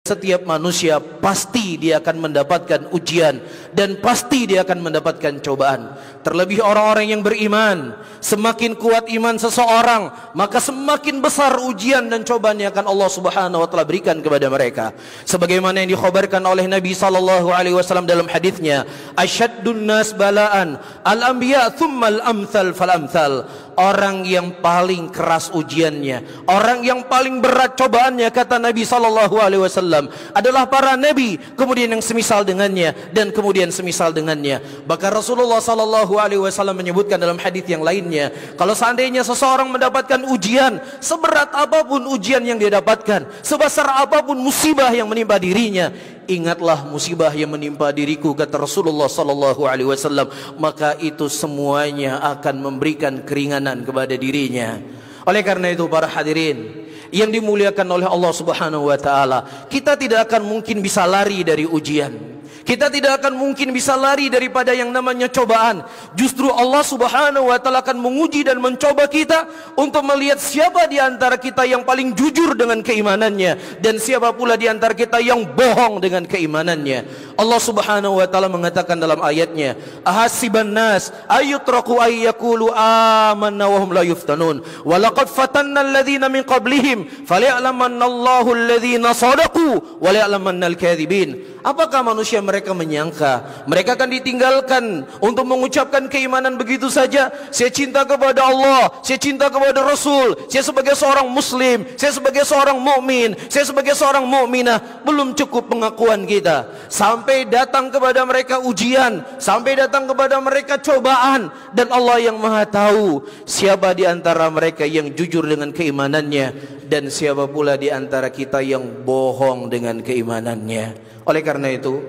setiap manusia pasti dia akan mendapatkan ujian dan pasti dia akan mendapatkan cobaan. Terlebih orang-orang yang beriman, semakin kuat iman seseorang, maka semakin besar ujian dan cobaan yang akan Allah Subhanahu wa taala berikan kepada mereka. Sebagaimana yang dikhabarkan oleh Nabi sallallahu alaihi wasallam dalam hadisnya, asyaddun nas balaan al-anbiya tsumma al-amsal fal-amsal. Orang yang paling keras ujiannya, orang yang paling berat cobaannya, kata Nabi sallallahu alaihi wasallam, adalah para nabi, kemudian yang semisal dengannya, dan kemudian semisal dengannya. Bahkan Rasulullah sallallahu alaihi wasallam menyebutkan dalam hadis yang lainnya, kalau seandainya seseorang mendapatkan ujian, seberat apapun ujian yang dia dapatkan, sebesar apapun musibah yang menimpa dirinya, ingatlah musibah yang menimpa diriku, kata Rasulullah sallallahu alaihi wasallam, maka itu semuanya akan memberikan keringanan kepada dirinya. Oleh karena itu para hadirin yang dimuliakan oleh Allah Subhanahu wa taala, kita tidak akan mungkin bisa lari dari ujian. Kita tidak akan mungkin bisa lari daripada yang namanya cobaan. Justru Allah Subhanahu wa taala akan menguji dan mencoba kita untuk melihat siapa di antara kita yang paling jujur dengan keimanannya dan siapa pula di antara kita yang bohong dengan keimanannya. Allah Subhanahu wa taala mengatakan dalam ayatnya, ahasiban nas ayyutraku ayyakulu amanna wa hum la yuftanun wa laqad fatanna alladhina min qablihim falya'lamanna Allahu alladhina sadaqu wa la'lamanna al-kadhibin. Apakah manusia mereka menyangka mereka akan ditinggalkan untuk mengucapkan keimanan begitu saja? Saya cinta kepada Allah, saya cinta kepada Rasul, saya sebagai seorang muslim, saya sebagai seorang mukmin, saya sebagai seorang mukminah. Belum cukup pengakuan kita, sampai datang kepada mereka ujian, sampai datang kepada mereka cobaan, dan Allah yang Maha tahu siapa di antara mereka yang jujur dengan keimanannya dan siapa pula di antara kita yang bohong dengan keimanannya. Oleh karena itu,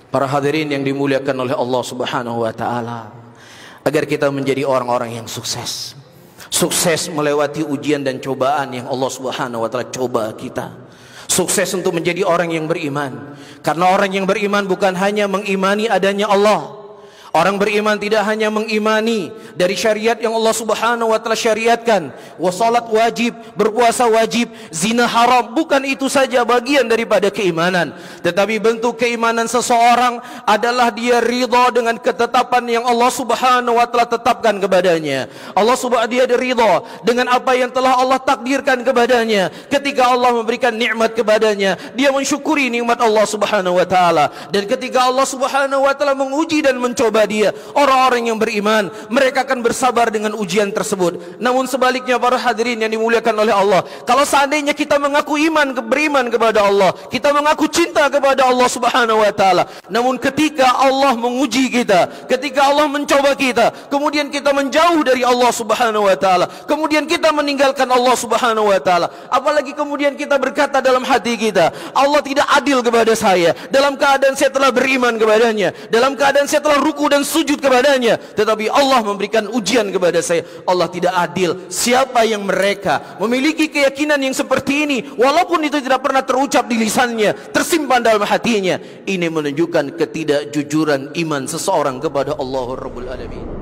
para hadirin yang dimuliakan oleh Allah Subhanahu wa taala, agar kita menjadi orang-orang yang sukses. Sukses melewati ujian dan cobaan yang Allah Subhanahu wa taala coba kita. Sukses untuk menjadi orang yang beriman. Karena orang yang beriman bukan hanya mengimani adanya Allah. Orang beriman tidak hanya mengimani dari syariat yang Allah Subhanahu wa taala syariatkan, salat wajib, berpuasa wajib, zina haram, bukan itu saja bagian daripada keimanan, tetapi bentuk keimanan seseorang adalah dia ridha dengan ketetapan yang Allah Subhanahu wa taala tetapkan kepadanya. Dia ridha dengan apa yang telah Allah takdirkan kepadanya. Ketika Allah memberikan nikmat kepadanya, dia mensyukuri nikmat Allah Subhanahu wa taala. Dan ketika Allah Subhanahu wa taala menguji dan mencoba dia, orang-orang yang beriman, mereka akan bersabar dengan ujian tersebut. Namun sebaliknya para hadirin yang dimuliakan oleh Allah, kalau seandainya kita mengaku beriman kepada Allah, kita mengaku cinta kepada Allah Subhanahu wa taala, namun ketika Allah menguji kita, ketika Allah mencoba kita, kemudian kita menjauh dari Allah Subhanahu wa taala, kemudian kita meninggalkan Allah Subhanahu wa taala, apalagi kemudian kita berkata dalam hati kita, Allah tidak adil kepada saya, dalam keadaan saya telah beriman kepadanya, dalam keadaan saya telah ruku dan sujud kepadanya, tetapi Allah memberikan ujian kepada saya. Allah tidak adil. Siapa yang mereka memiliki keyakinan yang seperti ini, walaupun itu tidak pernah terucap di lisannya, tersimpan dalam hatinya, ini menunjukkan ketidakjujuran iman seseorang kepada Allah Rabbul Alamin.